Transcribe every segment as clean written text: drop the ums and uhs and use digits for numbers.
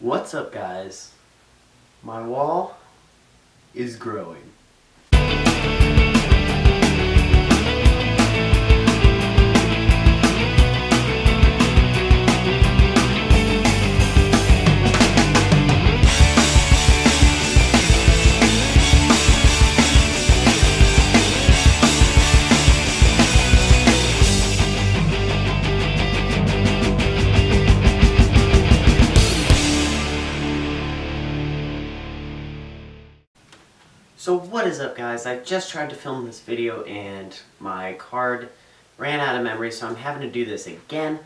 What's up, guys? My wall is growing. So what is up, guys? I just tried to film this video and my card ran out of memory, so I'm having to do this again.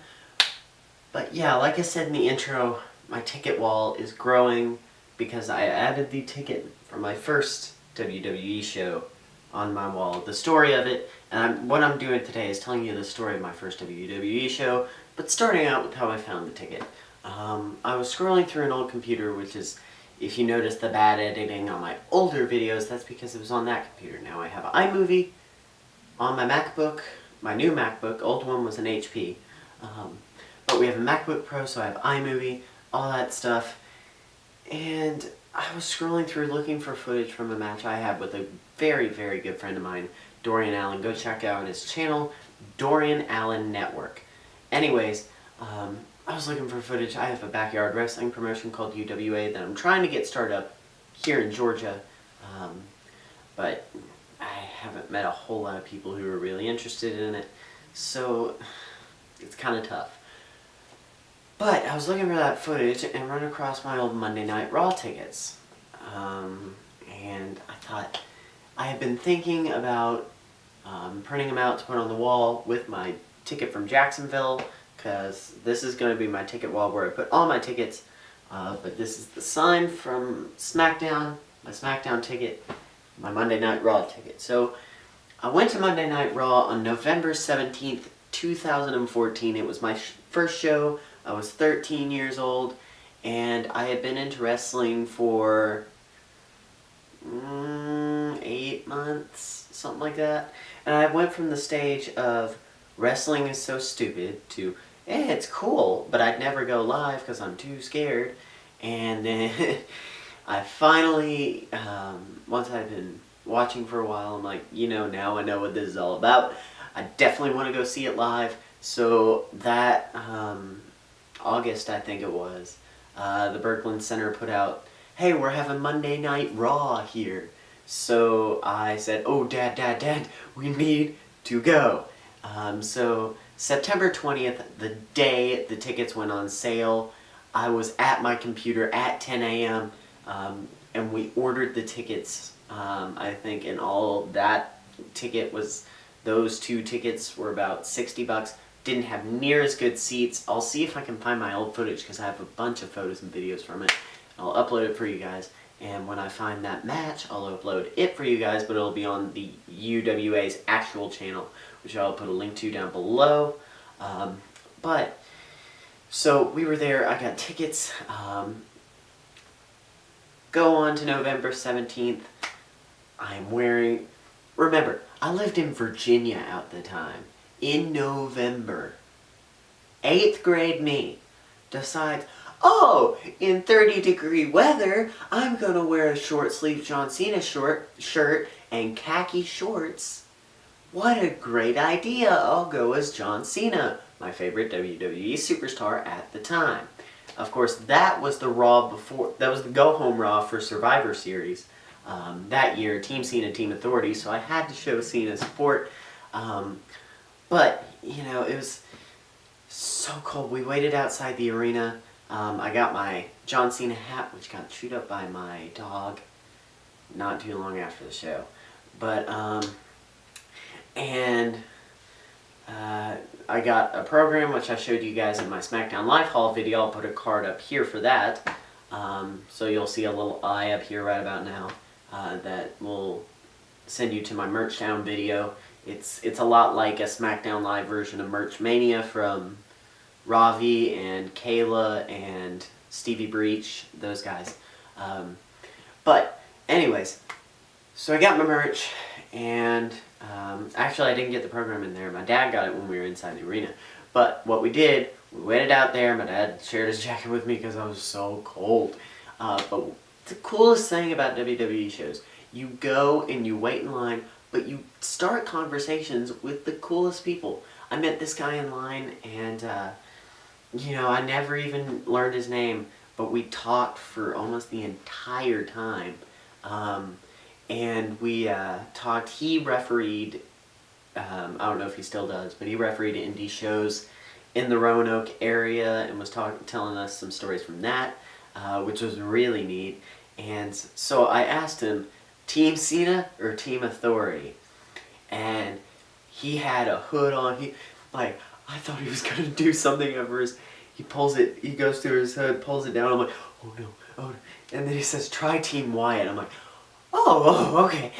But yeah, like I said in the intro, my ticket wall is growing because I added the ticket for my first WWE show on my wall, the story of it, and what I'm doing today is telling you the story of my first WWE show, but starting out with how I found the ticket. I was scrolling through an old computer, which is, if you notice the bad editing on my older videos, that's because it was on that computer. Now I have an iMovie on my MacBook, my new MacBook. Old one was an HP. But we have a MacBook Pro, so I have iMovie, all that stuff. And I was scrolling through looking for footage from a match I had with a very, very good friend of mine, Dorian Allen. Go check out his channel, Dorian Allen Network. Anyways, I was looking for footage. I have a backyard wrestling promotion called UWA that I'm trying to get started up here in Georgia, but I haven't met a whole lot of people who are really interested in it, so it's kind of tough. But I was looking for that footage and run across my old Monday Night Raw tickets, and I thought, I had been thinking about printing them out to put on the wall with my ticket from Jacksonville, because this is going to be my ticket wall where I put all my tickets, but this is the sign from SmackDown, my SmackDown ticket, my Monday Night Raw ticket. So I went to Monday Night Raw on November 17th, 2014. It was my first show. I was 13 years old, and I had been into wrestling for 8 months, something like that. And I went from the stage of wrestling is so stupid to, it's cool, but I'd never go live because I'm too scared. And then I finally, once I've been watching for a while, I'm like, now I know what this is all about. I definitely want to go see it live. So that August, I think it was, the Berkland Center put out, hey, we're having Monday Night Raw here. So I said, oh, Dad, we need to go. So September 20th, the day the tickets went on sale, I was at my computer at 10 a.m. And we ordered the tickets. I think in all that ticket was, those two tickets were about $60. Didn't have near as good seats. I'll see if I can find my old footage because I have a bunch of photos and videos from it. I'll upload it for you guys. And when I find that match, I'll upload it for you guys, but it'll be on the UWA's actual channel, which I'll put a link to down below. So we were there, I got tickets, go on to November 17th, I'm wearing, remember, I lived in Virginia at the time, in November, 8th grade me decides, oh, in 30-degree weather, I'm gonna wear a short-sleeved John Cena shirt and khaki shorts. What a great idea! I'll go as John Cena, my favorite WWE superstar at the time. Of course, that was the Raw before, that was the go-home Raw for Survivor Series that year, Team Cena, Team Authority, so I had to show Cena support. But, it was so cold. We waited outside the arena. I got my John Cena hat, which got chewed up by my dog not too long after the show. But, I got a program, which I showed you guys in my SmackDown Live Haul video. I'll put a card up here for that. So you'll see a little eye up here right about now that will send you to my Merch Town video. It's a lot like a SmackDown Live version of Merch Mania from Ravi and Kayla and Stevie Breach, those guys. But anyways, so I got my merch, and actually I didn't get the program in there. My dad got it when we were inside the arena. But what we did we waited out there. My dad shared his jacket with me because I was so cold. But the coolest thing about WWE shows, you go and you wait in line, but you start conversations with the coolest people. I met this guy in line, and I never even learned his name, but we talked for almost the entire time. And we talked. He refereed. I don't know if he still does, but he refereed indie shows in the Roanoke area and was telling us some stories from that, which was really neat. And so I asked him, Team Cena or Team Authority? And he had a hood on. I thought he was going to do something at first. He goes through his hood, pulls it down. I'm like, oh no, oh no. And then he says, try Team Wyatt. I'm like, oh, okay.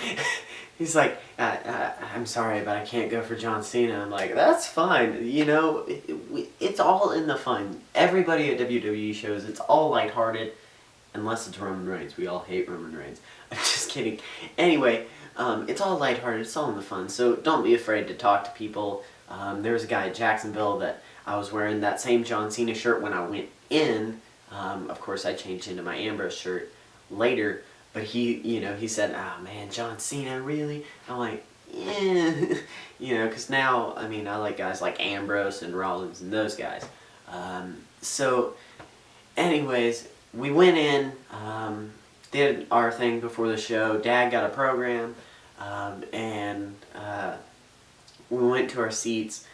He's like, I'm sorry, but I can't go for John Cena. I'm like, that's fine. It's all in the fun. Everybody at WWE shows, it's all lighthearted, unless it's Roman Reigns. We all hate Roman Reigns. I'm just kidding. Anyway, it's all lighthearted. It's all in the fun. So don't be afraid to talk to people. There was a guy at Jacksonville that I was wearing that same John Cena shirt when I went in. Of course, I changed into my Ambrose shirt later. But he said, oh man, John Cena, really? I'm like, yeah. Because now, I like guys like Ambrose and Rollins and those guys. So, anyways, we went in, did our thing before the show. Dad got a program, and we went to our seats.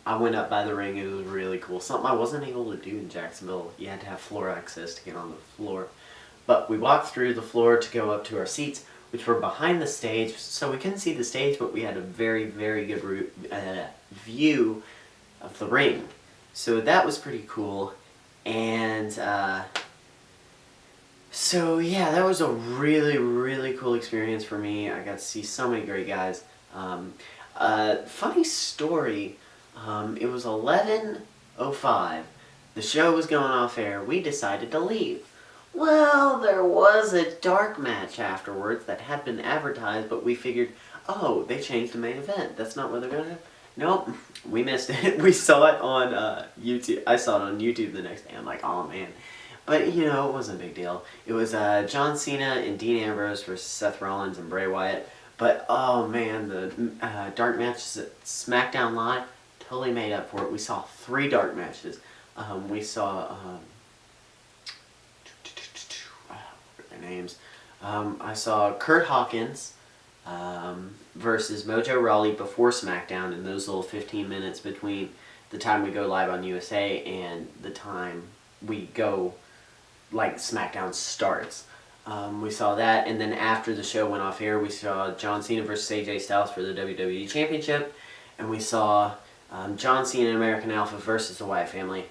I went up by the ring. It was really cool. Something I wasn't able to do in Jacksonville. You had to have floor access to get on the floor. But we walked through the floor to go up to our seats, which were behind the stage, so we couldn't see the stage, but we had a very, very good view of the ring. So that was pretty cool. And so yeah, that was a really, really cool experience for me. I got to see so many great guys. Funny story, it was 11:05. The show was going off air. We decided to leave. Well, there was a dark match afterwards that had been advertised, but we figured, oh, they changed the main event. That's not what they're going to have. Nope, we missed it. We saw it on YouTube. I saw it on YouTube the next day. I'm like, oh man. But, it wasn't a big deal. It was John Cena and Dean Ambrose versus Seth Rollins and Bray Wyatt. But, oh man, the dark matches at SmackDown Live totally made up for it. We saw 3 dark matches. We saw... names. I saw Kurt Hawkins versus Mojo Rawley before SmackDown, in those little 15 minutes between the time we go live on USA and the time we go, SmackDown starts. We saw that, and then after the show went off air, we saw John Cena versus AJ Styles for the WWE Championship, and we saw John Cena and American Alpha versus the Wyatt family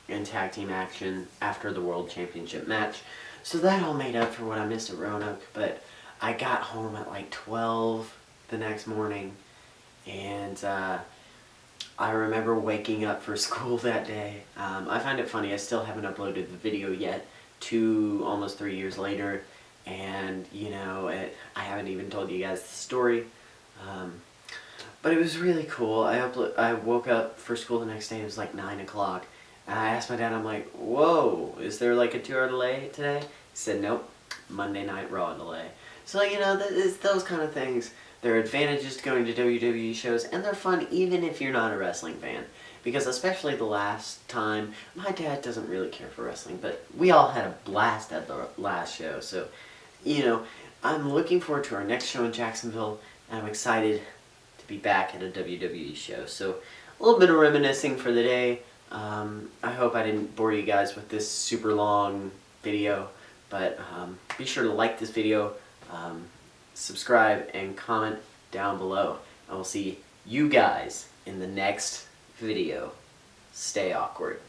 in tag team action after the World Championship match. So that all made up for what I missed at Roanoke, but I got home at 12 the next morning, and I remember waking up for school that day. I find it funny, I still haven't uploaded the video yet, almost 3 years later, and I haven't even told you guys the story, but it was really cool. I woke up for school the next day, it was 9 o'clock. And I asked my dad, I'm like, whoa, is there a 2-hour delay today? He said, nope, Monday Night Raw delay. So, it's those kind of things. There are advantages to going to WWE shows, and they're fun even if you're not a wrestling fan. Because especially the last time, my dad doesn't really care for wrestling, but we all had a blast at the last show. So, I'm looking forward to our next show in Jacksonville, and I'm excited to be back at a WWE show. So, a little bit of reminiscing for the day. I hope I didn't bore you guys with this super long video, but be sure to like this video, subscribe, and comment down below. I will see you guys in the next video. Stay awkward.